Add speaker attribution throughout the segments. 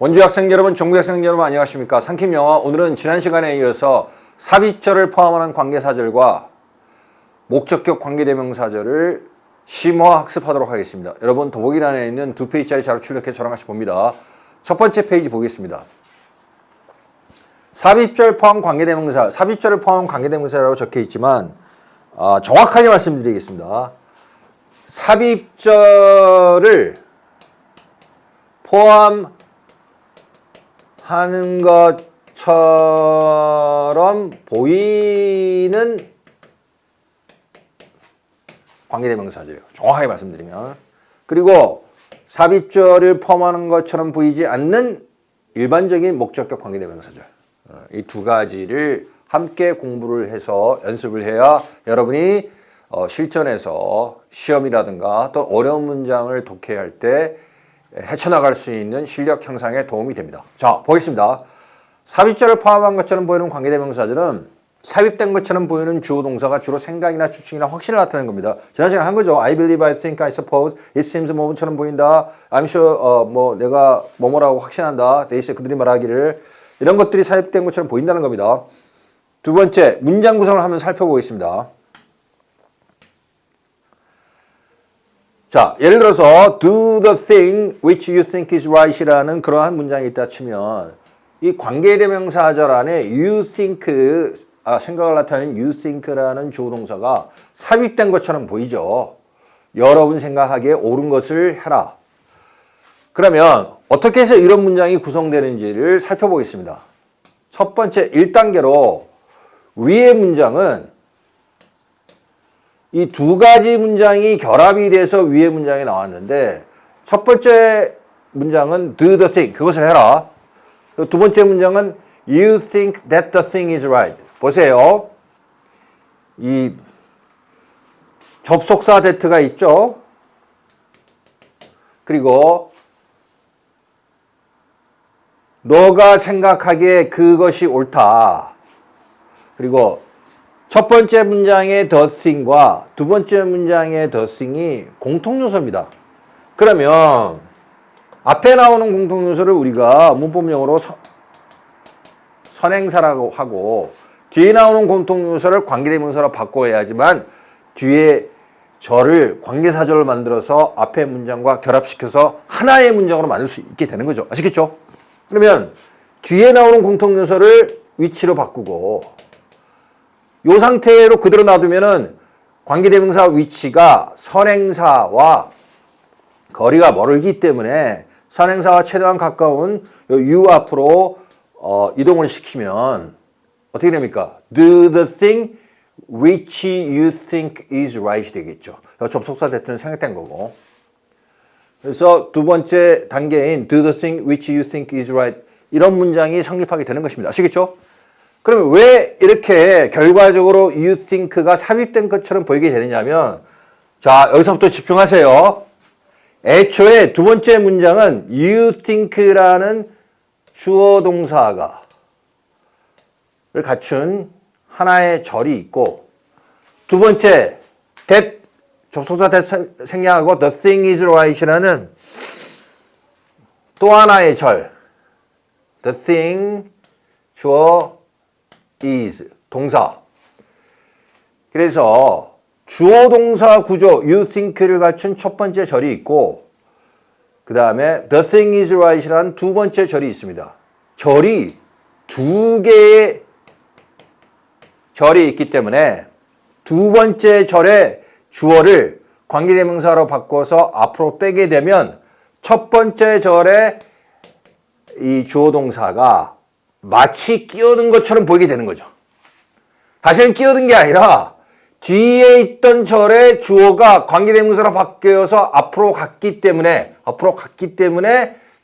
Speaker 1: 원주 학생 여러분, 전국 학생 여러분 안녕하십니까? 상킴영어 오늘은 지난 시간에 이어서 삽입절을 포함하는 관계사절과 목적격 관계대명사절을 심화 학습하도록 하겠습니다. 여러분 더보기란에 있는 2페이지짜리 자료 출력해 저랑 같이 봅니다. 첫 번째 페이지 보겠습니다. 삽입절 포함 관계대명사, 삽입절을 포함한 관계대명사라고 적혀 있지만 정확하게 말씀드리겠습니다. 삽입절을 포함하는 것처럼 보이는 관계대명사죠. 정확하게 말씀드리면. 그리고 삽입절을 포함하는 것처럼 보이지 않는 일반적인 목적격 관계대명사절. 이 두 가지를 함께 공부를 해서 연습을 해야 여러분이 실전에서 시험이라든가 또 어려운 문장을 독해할 때 헤쳐나갈 수 있는 실력 향상에 도움이 됩니다. 자, 보겠습니다. 삽입절을 포함한 것처럼 보이는 관계대명사절은 삽입된 것처럼 보이는 주어 동사가 주로 생각이나 추측이나 확신을 나타내는 겁니다. 지난 시간에 한 거죠. I believe, I think, I suppose, it seems 뭐뭐처럼 보인다. I'm sure, 내가 뭐뭐라고 확신한다. they 그들이 말하기를. 이런 것들이 삽입된 것처럼 보인다는 겁니다. 두 번째, 문장 구성을 한번 살펴보겠습니다. 자, 예를 들어서 do the thing which you think is right이라는 그러한 문장이 있다 치면 이 관계대명사절 안에 you think, 생각을 나타내는 you think라는 주어동사가 삽입된 것처럼 보이죠. 여러분 생각하기에 옳은 것을 해라. 그러면 어떻게 해서 이런 문장이 구성되는지를 살펴보겠습니다. 첫 번째 1단계로 위의 문장은 이 두 가지 문장이 결합이 돼서 위의 문장이 나왔는데 첫 번째 문장은 do the thing, 그것을 해라. 두 번째 문장은 you think that the thing is right. 보세요. 이 접속사 that가 있죠. 그리고 너가 생각하기에 그것이 옳다. 그리고 첫 번째 문장의 the thing과 두 번째 문장의 the thing이 공통요소입니다. 그러면 앞에 나오는 공통요소를 우리가 문법용어로 선행사라고 하고 뒤에 나오는 공통요소를 관계대명사로 바꿔야지만 뒤에 절을 관계사절을 만들어서 앞에 문장과 결합시켜서 하나의 문장으로 만들 수 있게 되는 거죠. 아시겠죠? 그러면 뒤에 나오는 공통요소를 위치로 바꾸고 이 상태로 그대로 놔두면은 관계대명사 위치가 선행사와 거리가 멀기 때문에 선행사와 최대한 가까운 you 앞으로 이동을 시키면 어떻게 됩니까? Do the thing which you think is right 되겠죠. 접속사 대표는 생략된 거고. 그래서 두 번째 단계인 do the thing which you think is right 이런 문장이 성립하게 되는 것입니다. 아시겠죠? 그러면 왜 이렇게 결과적으로 you think가 삽입된 것처럼 보이게 되느냐면 자, 여기서부터 집중하세요. 애초에 두 번째 문장은 you think라는 주어 동사가 를 갖춘 하나의 절이 있고 두 번째 that 접속사 that 생략하고 the thing is right이라는 또 하나의 절 the thing 주어 is 동사. 그래서 주어 동사 구조 you think를 갖춘 첫 번째 절이 있고 그 다음에 the thing is right이라는 두 번째 절이 있습니다. 절이 두 개의 절이 있기 때문에 두 번째 절의 주어를 관계대명사로 바꿔서 앞으로 빼게 되면 첫 번째 절의 이 주어 동사가 마치 끼어든 것처럼 보이게 되는 거죠. 사실은 끼어든 게 아니라 뒤에 있던 절의 주어가 관계대명사로 바뀌어서 앞으로 갔기 때문에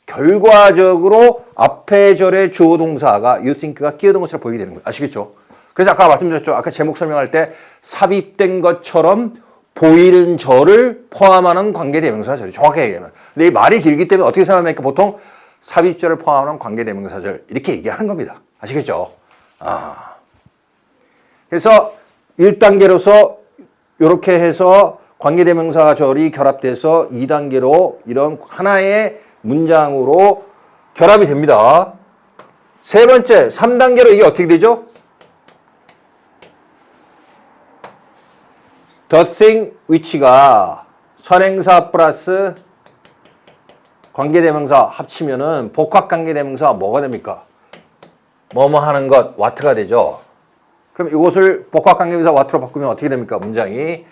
Speaker 1: 결과적으로 앞에 절의 주어 동사가 you think가 끼어든 것처럼 보이게 되는 거예요. 아시겠죠? 그래서 아까 말씀드렸죠. 아까 제목 설명할 때 삽입된 것처럼 보이는 절을 포함하는 관계대명사절이 정확하게 얘기하면. 근데 이 말이 길기 때문에 어떻게 생각합니까? 보통 삽입절을 포함하는 관계대명사절 이렇게 얘기하는 겁니다. 아시겠죠? 그래서 1단계로서 이렇게 해서 관계대명사절이 결합돼서 2단계로 이런 하나의 문장으로 결합이 됩니다. 세 번째, 3단계로 이게 어떻게 되죠? the thing which가 선행사 플러스 관계대명사 합치면은 복합관계대명사가 뭐가 됩니까? 뭐뭐 하는 것, what가 되죠. 그럼 이것을 복합관계대명사 what로 바꾸면 어떻게 됩니까? 문장이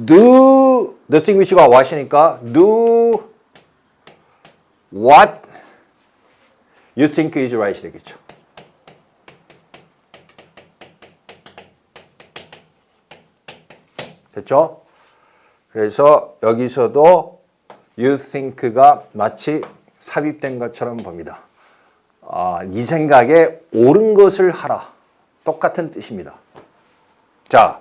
Speaker 1: do the thing which가 what이니까 do what you think is right 되겠죠. 됐죠? 그래서 여기서도 you think가 마치 삽입된 것처럼 봅니다. 네 생각에 옳은 것을 하라. 똑같은 뜻입니다. 자,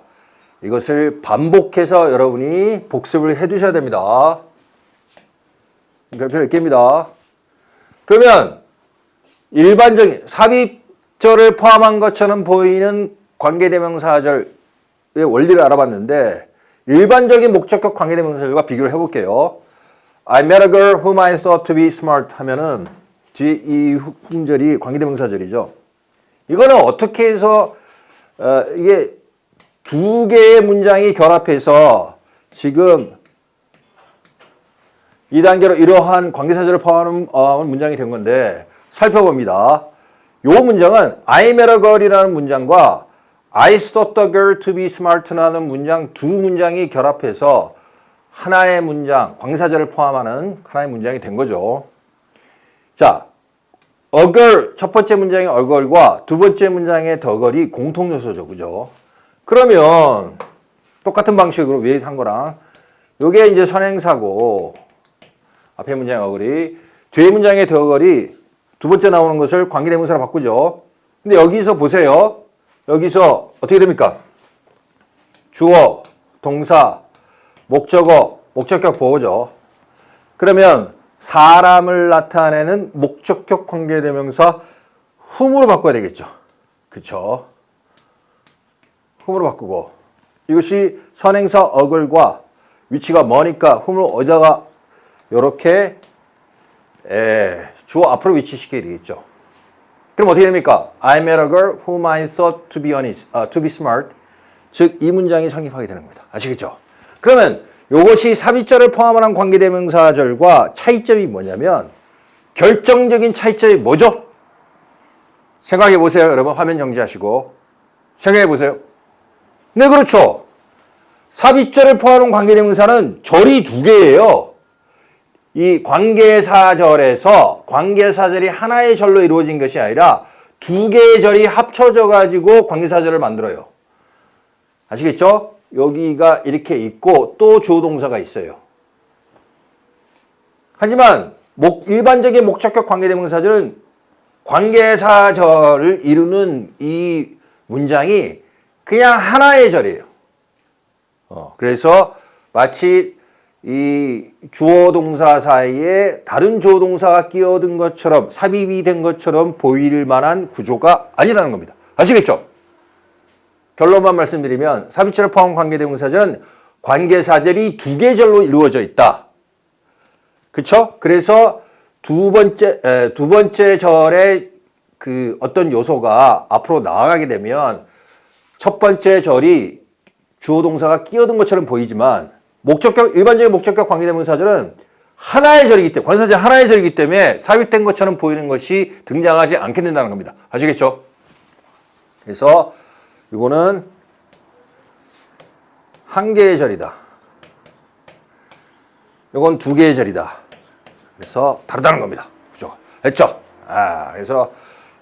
Speaker 1: 이것을 반복해서 여러분이 복습을 해 두셔야 됩니다. 별표 몇 개입니다. 그러면 일반적인 삽입절을 포함한 것처럼 보이는 관계대명사절의 원리를 알아봤는데 일반적인 목적격 관계대명사절과 비교를 해볼게요. I met a girl whom I thought to be smart 하면은 뒤에 이 후음절이 관계대명사절이죠. 이거는 어떻게 해서 이게 두 개의 문장이 결합해서 지금 2단계로 이러한 관계사절을 포함하는 문장이 된 건데 살펴봅니다. 이 문장은 I met a girl이라는 문장과 I thought the girl to be smart라는 문장 두 문장이 결합해서 하나의 문장, 관계사절을 포함하는 하나의 문장이 된 거죠. 자, a girl 첫 번째 문장의 a girl과 두 번째 문장의 the girl이 공통 요소죠, 그죠? 그러면 똑같은 방식으로 위에 한 거랑 요게 이제 선행사고 앞에 문장의 a girl이 뒤에 문장의 the girl이 두 번째 나오는 것을 관계대명사로 바꾸죠. 근데 여기서 보세요. 여기서 어떻게 됩니까? 주어, 동사, 목적어, 목적격 보호죠. 그러면 사람을 나타내는 목적격 관계대명사 whom으로 바꿔야 되겠죠. 그쵸? whom으로 바꾸고 이것이 선행사 a girl과 위치가 머니까 whom을 어디다가 이렇게 주어 앞으로 위치시키게 되겠죠. 그럼 어떻게 됩니까? I met a girl whom I thought to be smart. 즉, 이 문장이 성립하게 되는 겁니다. 아시겠죠? 그러면 이것이 삽입절을 포함한 관계대명사절과 차이점이 뭐냐면 결정적인 차이점이 뭐죠? 생각해 보세요. 여러분 화면 정지하시고 생각해 보세요. 네, 그렇죠. 삽입절을 포함한 관계대명사는 절이 두 개예요. 이 관계사절에서 관계사절이 하나의 절로 이루어진 것이 아니라 두 개의 절이 합쳐져 가지고 관계사절을 만들어요. 아시겠죠? 여기가 이렇게 있고 또 주어동사가 있어요. 하지만 일반적인 목적격 관계대명사절은 관계사절을 이루는 이 문장이 그냥 하나의 절이에요. 그래서 마치 이 주어 동사 사이에 다른 주어 동사가 끼어든 것처럼 삽입이 된 것처럼 보일 만한 구조가 아니라는 겁니다. 아시겠죠? 결론만 말씀드리면 삽입절을 포함한 관계대명사절은 관계사절이 두 개 절로 이루어져 있다. 그쵸? 그래서 두 번째 절에 그 어떤 요소가 앞으로 나아가게 되면 첫 번째 절이 주어 동사가 끼어든 것처럼 보이지만 일반적인 목적격 관계대명사절은 하나의 절이기 때문에, 관사절 하나의 절이기 때문에 삽입된 것처럼 보이는 것이 등장하지 않게 된다는 겁니다. 아시겠죠? 그래서 이거는 한 개의 절이다. 이건 두 개의 절이다. 그래서 다르다는 겁니다. 그죠? 됐죠? 그래서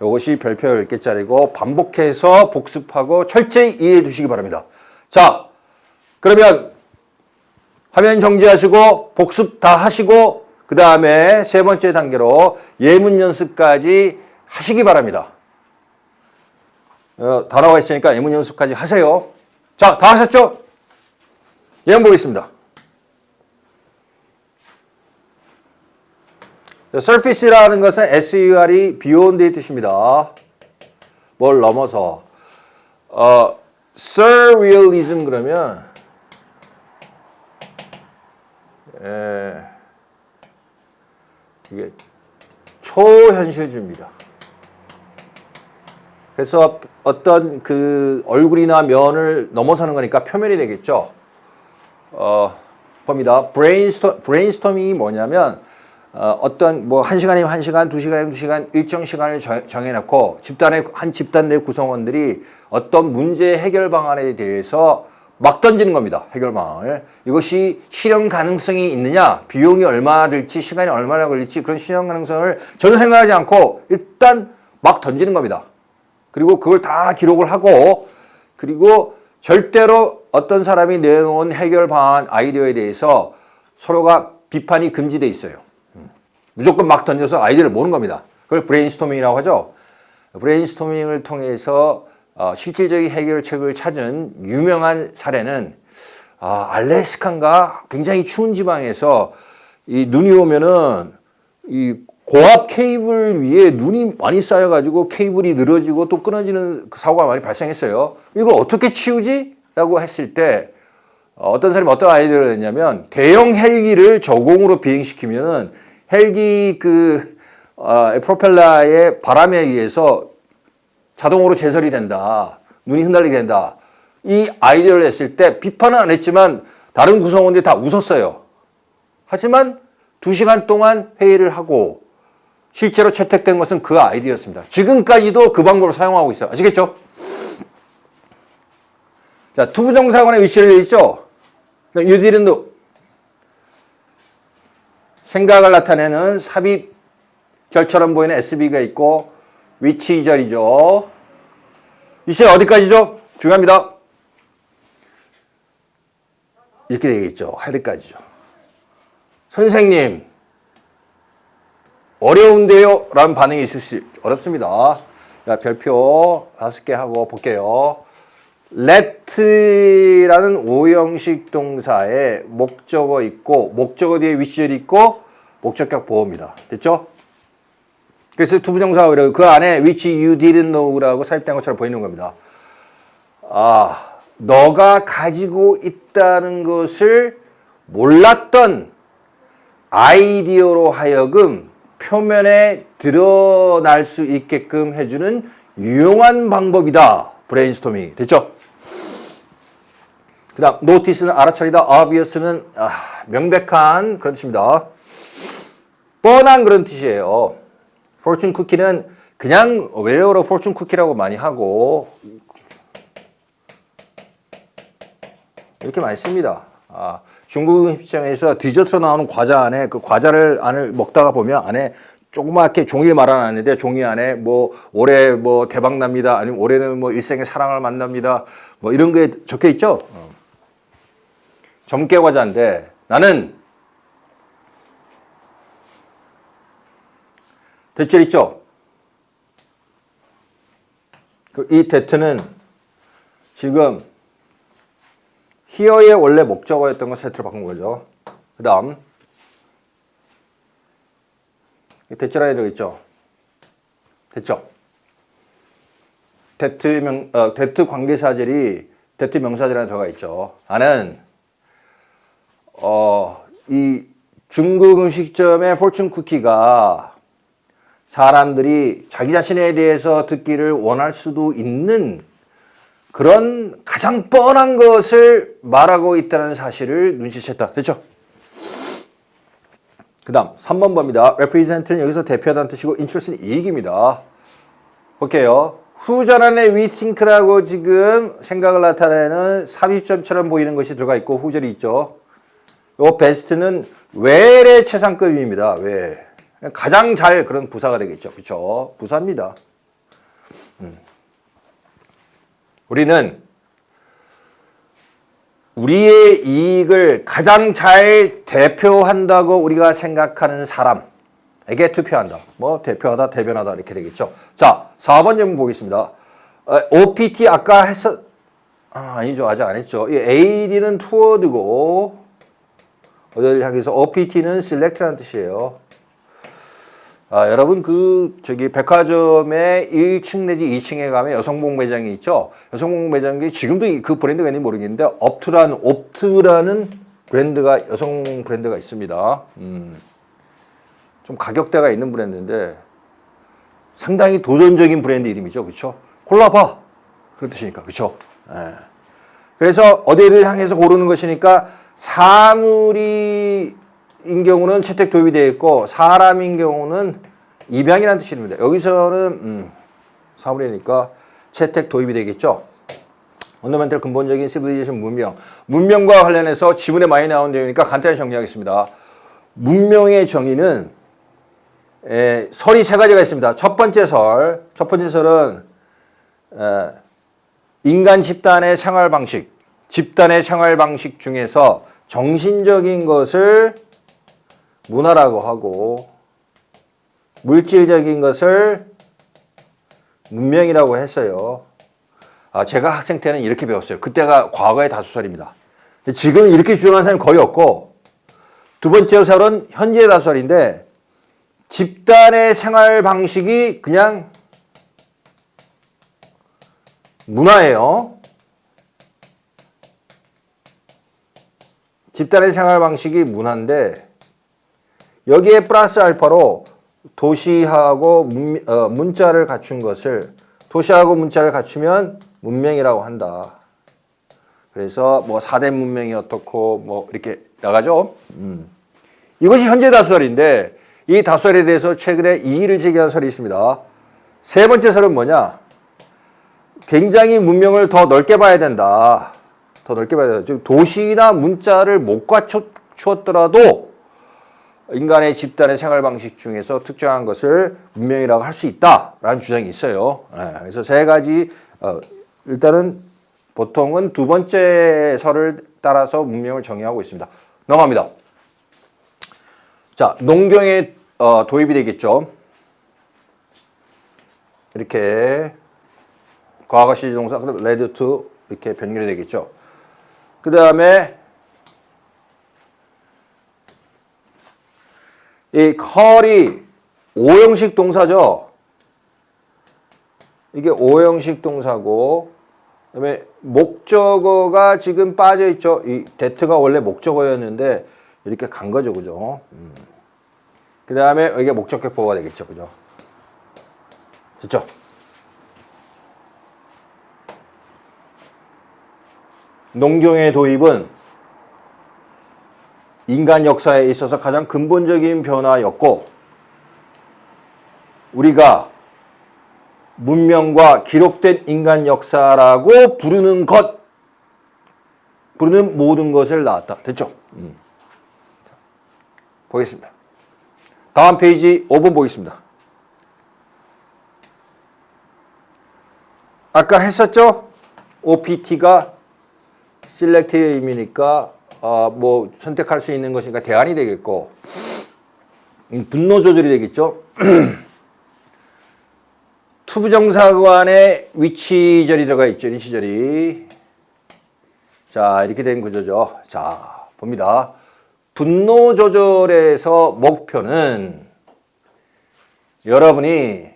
Speaker 1: 이것이 별표 10개짜리고 반복해서 복습하고 철저히 이해해 두시기 바랍니다. 자, 그러면 화면 정지하시고 복습 다 하시고 그 다음에 세 번째 단계로 예문 연습까지 하시기 바랍니다. 다 나와 있으니까 예문 연습까지 하세요. 자, 다 하셨죠? 예문 보겠습니다. surface라는 것은 SUR이 beyond의 뜻입니다. 뭘 넘어서. surrealism 그러면 이게 초현실주의입니다. 그래서 어떤 그 얼굴이나 면을 넘어서는 거니까 표면이 되겠죠. 봅니다. 브레인스토밍이 뭐냐면 어떤 뭐 1시간이면 1시간, 2시간이면 2시간 일정 시간을 정해놓고 한 집단 내 구성원들이 어떤 문제 해결 방안에 대해서 막 던지는 겁니다. 해결 방안을. 이것이 실현 가능성이 있느냐, 비용이 얼마나 들지, 시간이 얼마나 걸릴지 그런 실현 가능성을 전혀 생각하지 않고 일단 막 던지는 겁니다. 그리고 그걸 다 기록을 하고 그리고 절대로 어떤 사람이 내놓은 해결 방안 아이디어에 대해서 서로가 비판이 금지돼 있어요. 무조건 막 던져서 아이디어를 모으는 겁니다. 그걸 브레인스토밍이라고 하죠. 브레인스토밍을 통해서 실질적인 해결책을 찾은 유명한 사례는 알래스카인가 굉장히 추운 지방에서 이 눈이 오면은 이 고압 케이블 위에 눈이 많이 쌓여가지고 케이블이 늘어지고 또 끊어지는 사고가 많이 발생했어요. 이걸 어떻게 치우지? 라고 했을 때 어떤 사람이 어떤 아이디어를 냈냐면 대형 헬기를 저공으로 비행시키면은 헬기 프로펠러의 바람에 의해서 자동으로 제설이 된다. 눈이 흩날리게 된다. 이 아이디어를 냈을 때 비판은 안 했지만 다른 구성원들이 다 웃었어요. 하지만 2시간 동안 회의를 하고 실제로 채택된 것은 그 아이디어였습니다. 지금까지도 그 방법을 사용하고 있어요. 아시겠죠? 자, 투부정사관의 위치를 되어 있죠? You didn't know. 생각을 나타내는 삽입절처럼 보이는 SB가 있고 위치절이죠. 위치는 어디까지죠? 중요합니다. 이렇게 되겠죠. 헤드까지죠. 선생님 어려운데요? 라는 반응이 있을 수 어렵습니다. 자, 별표 5개 하고 볼게요. let라는 오형식 동사에 목적어 있고 목적어 뒤에 위치절이 있고 목적격 보호입니다. 됐죠? 그래서 투부정사가 그 안에 which you didn't know라고 삽입된 것처럼 보이는 겁니다. 너가 가지고 있다는 것을 몰랐던 아이디어로 하여금 표면에 드러날 수 있게끔 해주는 유용한 방법이다. 브레인스토밍. 됐죠? 그 다음 notice는 알아차리다, obvious는 명백한 그런 뜻입니다. 뻔한 그런 뜻이에요. fortune cookie는 그냥 외래어로 fortune cookie라고 많이 하고 이렇게 많이 씁니다. 중국 음식점에서 디저트로 나오는 과자 안에 그 과자를 안을 먹다가 보면 안에 조그맣게 종이를 말아놨는데 종이 안에 뭐 올해 뭐 대박 납니다. 아니면 올해는 뭐 일생의 사랑을 만납니다. 뭐 이런 게 적혀 있죠. 점괘 과자인데 나는 대절 있죠. 이 대트는 지금 here의 원래 목적어였던 거 세트로 바꾼 거죠. 그 다음 대절안에 들어있죠. 됐죠? 대트 관계사절이 대트 명사절 안에 들어가 있죠. 나는 이 중국 음식점의 포춘 쿠키가 사람들이 자기 자신에 대해서 듣기를 원할 수도 있는 그런 가장 뻔한 것을 말하고 있다는 사실을 눈치챘다. 됐죠? 그 다음 3번 봅니다. represent는 여기서 대표하다는 뜻이고 interest는 이익입니다. 볼게요. 후절안에 we think라고 지금 생각을 나타내는 삽입점처럼 보이는 것이 들어가 있고 후절이 있죠. 요 best는 where의 최상급입니다. where. 가장 잘 그런 부사가 되겠죠. 그렇죠? 부사입니다. 우리는 우리의 이익을 가장 잘 대표한다고 우리가 생각하는 사람에게 투표한다. 뭐 대표하다, 대변하다 이렇게 되겠죠. 자, 4번 질문 보겠습니다. OPT 아까 아니죠. 아직 안 했죠. 이 AD는 toward고 어디를 향해서 OPT는 select라는 뜻이에요. 여러분 백화점에 1층 내지 2층에 가면 여성복 매장이 있죠. 여성복 매장이 지금도 그 브랜드가 있는지 모르겠는데 옵트라는 브랜드가 여성 브랜드가 있습니다. 좀 가격대가 있는 브랜드인데 상당히 도전적인 브랜드 이름이죠. 그렇죠? 골라봐. 그런 뜻이니까. 그렇죠? 예. 그래서 어디를 향해서 고르는 것이니까 사물인 경우는 채택 도입이 되어 있고 사람인 경우는 입양이라는 뜻입니다. 여기서는 사물이니까 채택 도입이 되겠죠. 원더멘털 근본적인 시빌리제이션 문명. 문명과 관련해서 지문에 많이 나온 내용이니까 간단히 정리하겠습니다. 문명의 정의는 설이 세 가지가 있습니다. 첫 번째 설은 인간 집단의 생활 방식 중에서 정신적인 것을 문화라고 하고 물질적인 것을 문명이라고 했어요. 제가 학생 때는 이렇게 배웠어요. 그때가 과거의 다수설입니다. 지금은 이렇게 주장하는 사람이 거의 없고, 두 번째 설은 현재의 다수설인데 집단의 생활 방식이 그냥 문화예요. 집단의 생활 방식이 문화인데 여기에 플러스 알파로 도시하고 문자를 갖춘 것을 도시하고 문자를 갖추면 문명이라고 한다. 그래서 뭐 4대 문명이 어떻고 뭐 이렇게 나가죠. 이것이 현재 다수설인데 이 다수설에 대해서 최근에 이의를 제기한 설이 있습니다. 세 번째 설은 뭐냐? 굉장히 문명을 더 넓게 봐야 된다. 더 넓게 봐야 된다. 즉 도시나 문자를 못 갖추었더라도 인간의 집단의 생활 방식 중에서 특정한 것을 문명이라고 할 수 있다라는 주장이 있어요. 그래서 세 가지 일단은 보통은 두 번째 설을 따라서 문명을 정의하고 있습니다. 넘어갑니다. 자, 농경에 도입이 되겠죠. 이렇게 과거 시제 동사 led to 이렇게 변경이 되겠죠. 그 다음에 이 컬이 오형식 동사죠. 이게 오형식 동사고, 그다음에 목적어가 지금 빠져 있죠. 이 that가 원래 목적어였는데 이렇게 간 거죠, 그죠? 그 다음에 이게 목적격 보호가 되겠죠, 그죠? 됐죠? 농경의 도입은 인간 역사에 있어서 가장 근본적인 변화였고 우리가 문명과 기록된 인간 역사라고 부르는 모든 것을 낳았다. 됐죠? 보겠습니다. 다음 페이지 5번 보겠습니다. 아까 했었죠? OPT가 셀렉티브 의미니까 뭐 선택할 수 있는 것이니까 대안이 되겠고 분노 조절이 되겠죠. 투부정사관의 위치절이 들어가 있죠. 위치절이. 자, 이렇게 된 구조죠. 자, 봅니다. 분노 조절에서 목표는 여러분이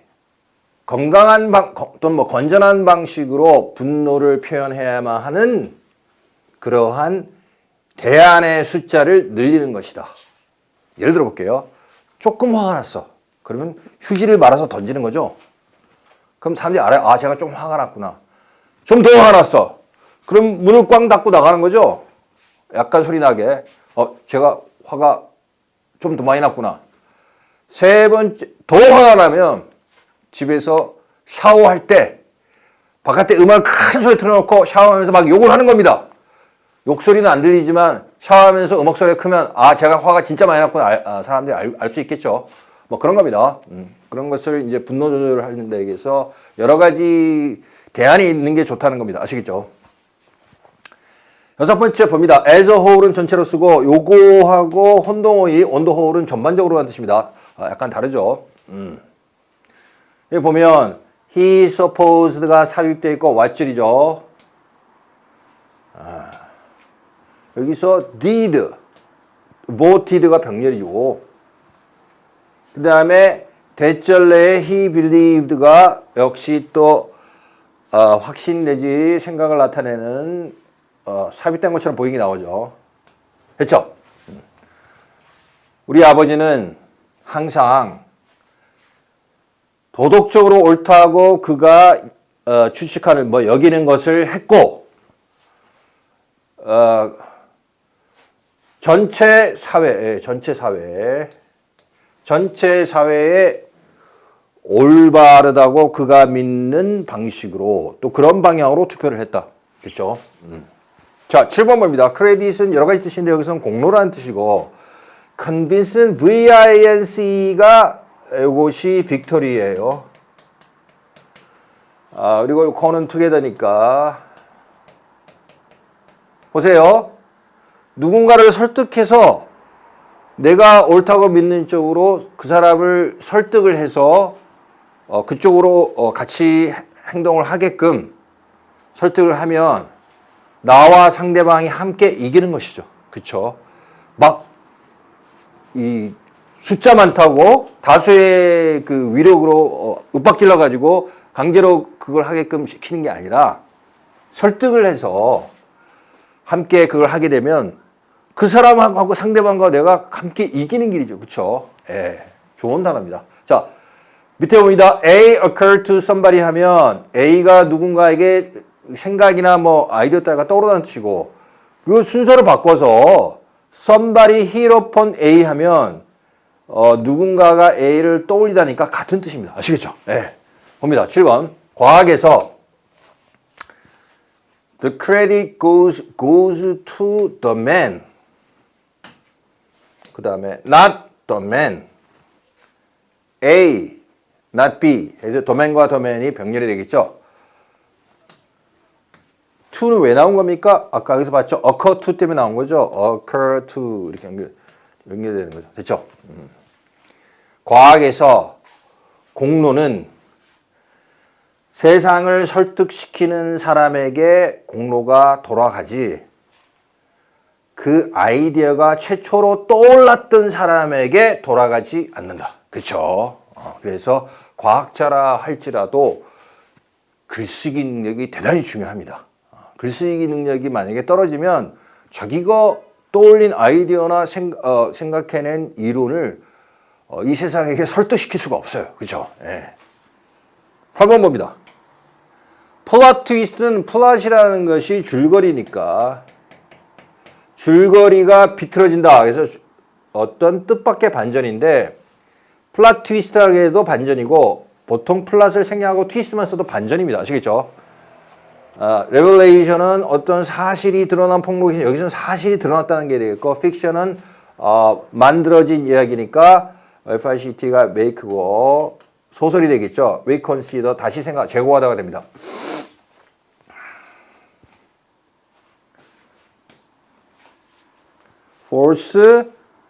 Speaker 1: 건강한 또는 뭐 건전한 방식으로 분노를 표현해야만 하는 그러한 대안의 숫자를 늘리는 것이다. 예를 들어 볼게요. 조금 화가 났어. 그러면 휴지를 말아서 던지는 거죠. 그럼 사람들이 알아요. 제가 좀 화가 났구나. 좀 더 화가 났어. 그럼 문을 꽝 닫고 나가는 거죠. 약간 소리 나게. 제가 화가 좀 더 많이 났구나. 세 번째, 더 화가 나면 집에서 샤워할 때 바깥에 음악을 큰 소리 틀어놓고 샤워하면서 막 욕을 하는 겁니다. 욕소리는 안 들리지만 샤워하면서 음악 소리가 크면 제가 화가 진짜 많이 났구나 사람들이 알 수 있겠죠. 뭐 그런 겁니다. 그런 것을 이제 분노 조절을 하는 데에서 여러 가지 대안이 있는 게 좋다는 겁니다. 아시겠죠? 여섯 번째 봅니다. as a whole은 전체로 쓰고 요거하고 혼동어의 on the whole은 전반적으로 하는 뜻입니다. 약간 다르죠. 여기 보면 he supposed가 삽입되어 있고 왓줄이죠. 여기서 did, voted가 병렬이고 그 다음에 대절내에 he believed가 역시 또 확신 내지 생각을 나타내는 삽입된 것처럼 보이게 나오죠. 됐죠? 우리 아버지는 항상 도덕적으로 옳다고 그가 추측하는 뭐 여기는 것을 했고 전체 사회에 올바르다고 그가 믿는 방식으로 또 그런 방향으로 투표를 했다. 그렇죠? 자, 7번 봅니다. 크레딧은 여러 가지 뜻인데 여기서는 공로라는 뜻이고 convince는 V-I-N-C가 이것이 빅토리예요. 그리고 co는 together니까 보세요. 누군가를 설득해서 내가 옳다고 믿는 쪽으로 그 사람을 설득을 해서 그쪽으로 같이 행동을 하게끔 설득을 하면 나와 상대방이 함께 이기는 것이죠. 그쵸? 막 이 숫자 많다고 다수의 그 위력으로 윽박질러 가지고 강제로 그걸 하게끔 시키는 게 아니라 설득을 해서 함께 그걸 하게 되면 그 사람하고 상대방과 내가 함께 이기는 길이죠. 그쵸? 예. 좋은 단어입니다. 자, 밑에 봅니다. A occur to somebody 하면 A가 누군가에게 생각이나 뭐 아이디어 따위가 떠오르다는 뜻이고 그 순서를 바꿔서 somebody hit upon A 하면 누군가가 A를 떠올리다니까 같은 뜻입니다. 아시겠죠? 예. 봅니다. 7번. 과학에서 the credit goes to the man. 그 다음에 not the man. A, not B. 그래서 the man과 the man이 병렬이 되겠죠. to는 왜 나온 겁니까? 아까 여기서 봤죠? occur to 때문에 나온 거죠. occur to 이렇게 연결되는 거죠. 됐죠? 과학에서 공로는 세상을 설득시키는 사람에게 공로가 돌아가지 그 아이디어가 최초로 떠올랐던 사람에게 돌아가지 않는다. 그렇죠? 그래서 과학자라 할지라도 글쓰기 능력이 대단히 중요합니다. 글쓰기 능력이 만약에 떨어지면 자기가 떠올린 아이디어나 생각해낸 이론을 이 세상에게 설득시킬 수가 없어요. 그렇죠? 예. 8번 봅니다. 플롯 트위스트는 플롯이라는 것이 줄거리니까 줄거리가 비틀어진다. 그래서 어떤 뜻밖의 반전인데 플롯 트위스트라고 해도 반전이고 보통 플롯을 생략하고 트위스트만 써도 반전입니다. 아시겠죠? 레벨레이션은 어떤 사실이 드러난 폭로기 여기서는 사실이 드러났다는 게 되겠고 픽션은 만들어진 이야기니까 FICT가 make고 소설이 되겠죠. reconsider 다시 재고하다가 됩니다. force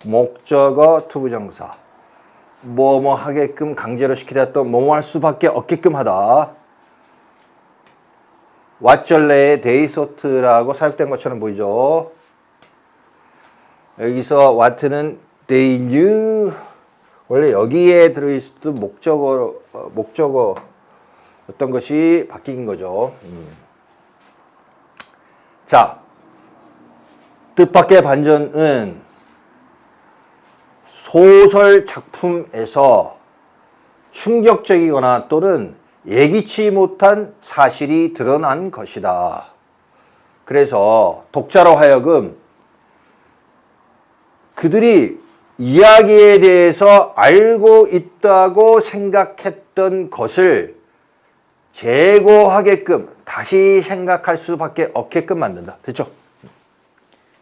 Speaker 1: 목적어 투부정사 뭐뭐 하게끔 강제로 시키다 또 뭐뭐 할 수밖에 없게끔 하다. 왓절레의 they thought라고 사용된 것처럼 보이죠. 여기서 what는 they knew 원래 여기에 들어있었던 목적어 어떤 것이 바뀐 거죠. 자, 뜻밖의 반전은 소설 작품에서 충격적이거나 또는 예기치 못한 사실이 드러난 것이다. 그래서 독자로 하여금 그들이 이야기에 대해서 알고 있다고 생각했던 것을 재고하게끔 다시 생각할 수밖에 없게끔 만든다. 됐죠?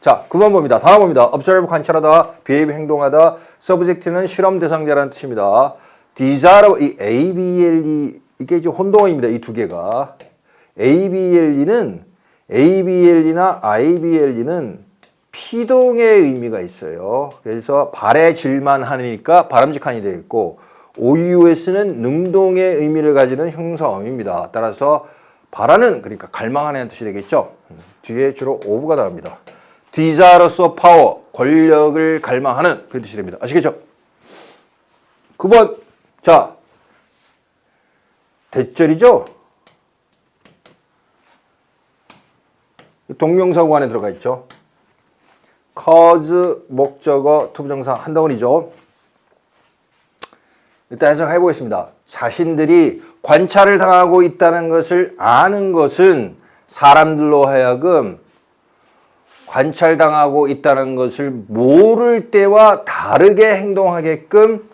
Speaker 1: 자, 9번 봅니다. 다음 봅니다. observe 관찰하다, behave 행동하다, subject는 실험 대상자라는 뜻입니다. desire 이 ABLE 이게 이제 혼동어입니다. 이 두 개가 ABLE나 IBLE는 피동의 의미가 있어요. 그래서 발해질만 하니까 바람직한이 되겠고 OUS는 능동의 의미를 가지는 형용사어입니다. 따라서 바라는 그러니까 갈망하는 뜻이 되겠죠. 뒤에 주로 ove가 나옵니다. desirous of power 권력을 갈망하는 그런 뜻이 됩니다. 아시겠죠? 9번 자 대절이죠. 동명사구 안에 들어가 있죠. cause 목적어 투부정사 한 덩어리죠. 일단 해석해 보겠습니다. 자신들이 관찰을 당하고 있다는 것을 아는 것은 사람들로 하여금 관찰당하고 있다는 것을 모를 때와 다르게 행동하게끔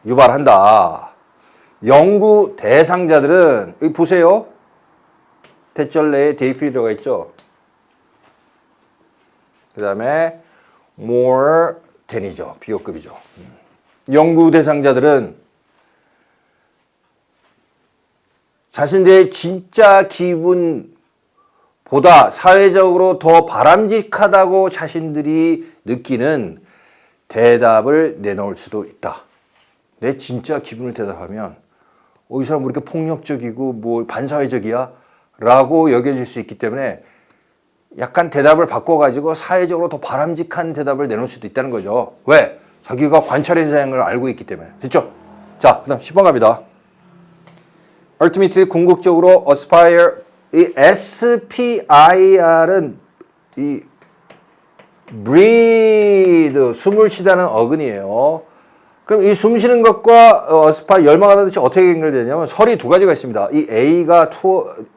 Speaker 1: 유발한다. 연구 대상자들은 여기 보세요. 대절내에 데이필이 들어가 있죠. 그 다음에 more than이죠. 비교급이죠. 연구 대상자들은 자신들의 진짜 기분보다 사회적으로 더 바람직하다고 자신들이 느끼는 대답을 내놓을 수도 있다. 내 진짜 기분을 대답하면 이 사람 왜 이렇게 폭력적이고 뭐 반사회적이야? 라고 여겨질 수 있기 때문에 약간 대답을 바꿔가지고 사회적으로 더 바람직한 대답을 내놓을 수도 있다는 거죠. 왜? 자기가 관찰 현상을 알고 있기 때문에. 됐죠? 자, 그 다음 10번 갑니다. ultimately 궁극적으로 aspire, 이 SPIR은 이 breathe, 숨을 쉬다는 어근이에요. 그럼 이 숨 쉬는 것과 aspire, 열망하는 뜻이 어떻게 연결되냐면 설이 두 가지가 있습니다. 이 A가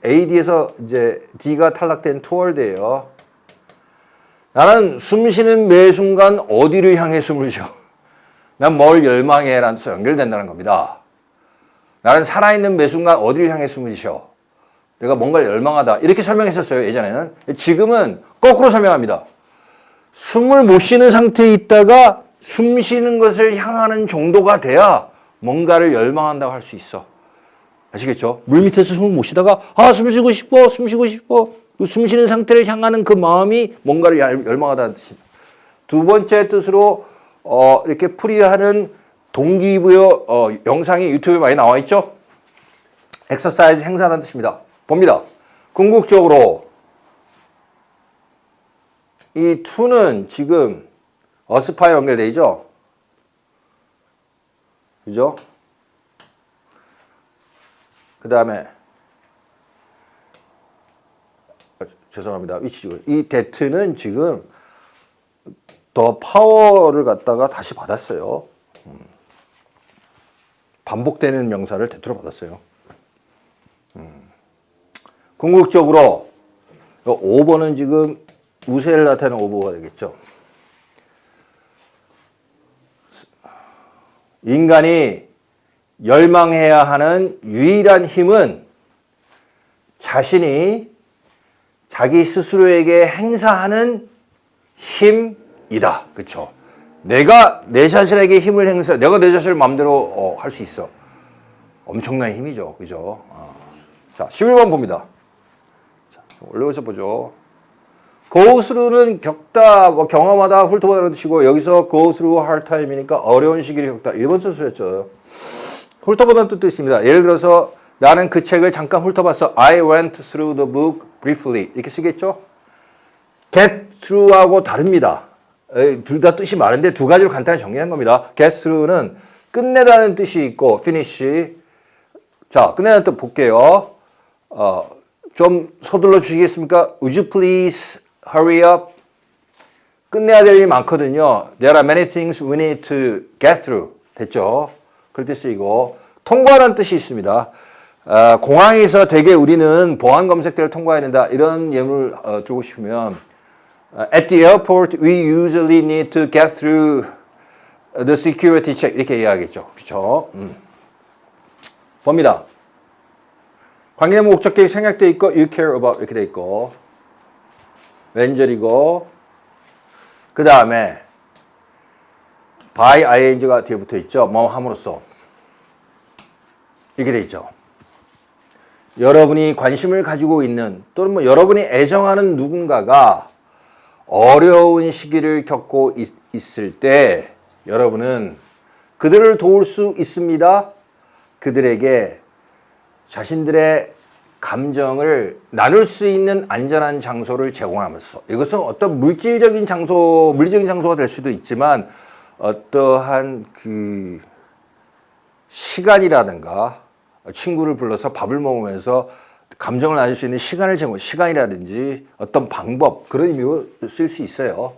Speaker 1: AD에서 이제 D가 탈락된 toward예요. 나는 숨 쉬는 매 순간 어디를 향해 숨을 쉬어? 난 뭘 열망해? 라는 뜻으로 연결된다는 겁니다. 나는 살아있는 매 순간 어디를 향해 숨을 쉬어? 내가 뭔가를 열망하다. 이렇게 설명했었어요, 예전에는. 지금은 거꾸로 설명합니다. 숨을 못 쉬는 상태에 있다가 숨 쉬는 것을 향하는 정도가 돼야 뭔가를 열망한다고 할 수 있어. 아시겠죠? 물 밑에서 숨을 못 쉬다가 숨 쉬고 싶어, 숨 쉬고 싶어. 숨 쉬는 상태를 향하는 그 마음이 뭔가를 열망하다는 뜻입니다. 두 번째 뜻으로 이렇게 풀이하는 동기부여 영상이 유튜브에 많이 나와 있죠? 엑서사이즈 행사라는 뜻입니다. 봅니다. 궁극적으로 이 to는 지금 어스파에 연결되어 있죠? 그죠? 그 다음에 죄송합니다. 위치고 이 데트는 지금 더 파워를 갖다가 다시 받았어요. 반복되는 명사를 데트로 받았어요. 궁극적으로 5번은 지금 우세를 나타내는 오버가 되겠죠. 인간이 열망해야 하는 유일한 힘은 자신이 자기 스스로에게 행사하는 힘이다. 그렇죠? 내가 내 자신에게 힘을 내가 내 자신을 마음대로 할 수 있어. 엄청난 힘이죠. 그죠? 자, 11번 봅니다. 자, 올려서 보죠. go through는 겪다, 경험하다, 훑어보다는 뜻이고, 여기서 go through hard time이니까 어려운 시기를 겪다. 1번 선수였죠. 훑어보다는 뜻도 있습니다. 예를 들어서, 나는 그 책을 잠깐 훑어봤어. I went through the book briefly. 이렇게 쓰겠죠? get through하고 다릅니다. 둘 다 뜻이 많은데 두 가지로 간단히 정리한 겁니다. get through는 끝내다는 뜻이 있고, finish. 자, 끝내다는 뜻 볼게요. 좀 서둘러 주시겠습니까? Would you please hurry up? 끝내야 될 일이 많거든요. There are many things we need to get through. 됐죠? 그럴 때 쓰이고 통과라는 뜻이 있습니다. 공항에서 대개 우리는 보안 검색대를 통과해야 된다. 이런 예문을 들고 싶으면 At the airport, we usually need to get through the security check. 이렇게 이야기하겠죠. 그렇죠? 봅니다. 관계 목적격이 생략되어 있고 you care about 이렇게 되어 있고 왼절이고 그 다음에 by ing가 뒤에 붙어 있죠. 뭐 함으로써 이렇게 되어 있죠. 여러분이 관심을 가지고 있는 또는 뭐 여러분이 애정하는 누군가가 어려운 시기를 겪고 있을 때 여러분은 그들을 도울 수 있습니다. 그들에게 자신들의 감정을 나눌 수 있는 안전한 장소를 제공하면서 이것은 어떤 물질적인 장소가 될 수도 있지만 어떠한 그 시간이라든가 친구를 불러서 밥을 먹으면서 감정을 나눌 수 있는 시간이라든지 어떤 방법 그런 의미로 쓸 수 있어요.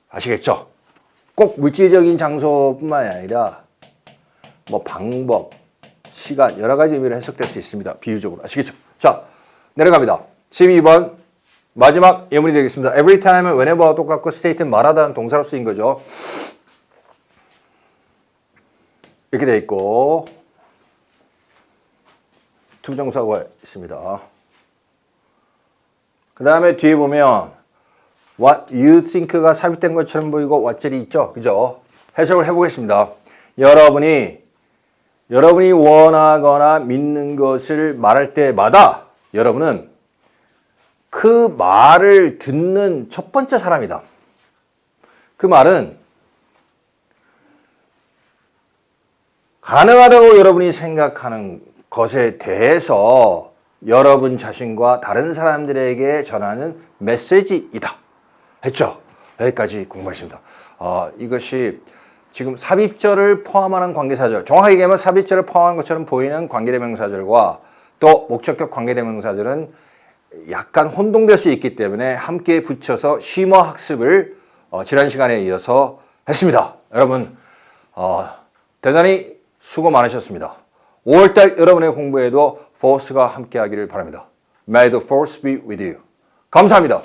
Speaker 1: 아시겠죠? 꼭 물질적인 장소뿐만이 아니라 뭐 방법, 시간 여러 가지 의미로 해석될 수 있습니다. 비유적으로 아시겠죠? 자, 내려갑니다. 12번 마지막 예문이 되겠습니다. Every time은 whenever와 똑같고 state는 말하다는 동사로 쓰인 거죠. 이렇게 돼 있고 투정사가 있습니다. 그 다음에 뒤에 보면 what you think가 삽입된 것처럼 보이고 what절이 있죠. 그죠? 해석을 해보겠습니다. 여러분이 원하거나 믿는 것을 말할 때마다 여러분은 그 말을 듣는 첫 번째 사람이다. 그 말은 가능하다고 여러분이 생각하는 것에 대해서 여러분 자신과 다른 사람들에게 전하는 메시지이다. 했죠? 여기까지 공부했습니다. 이것이 지금 삽입절을 포함하는 관계사절, 정확하게 얘기하면 삽입절을 포함한 것처럼 보이는 관계대명사절과 또 목적격 관계대명사절은 약간 혼동될 수 있기 때문에 함께 붙여서 쉼어 학습을 지난 시간에 이어서 했습니다. 여러분 대단히 수고 많으셨습니다. 5월달 여러분의 공부에도 force가 함께 하기를 바랍니다. May the force be with you. 감사합니다.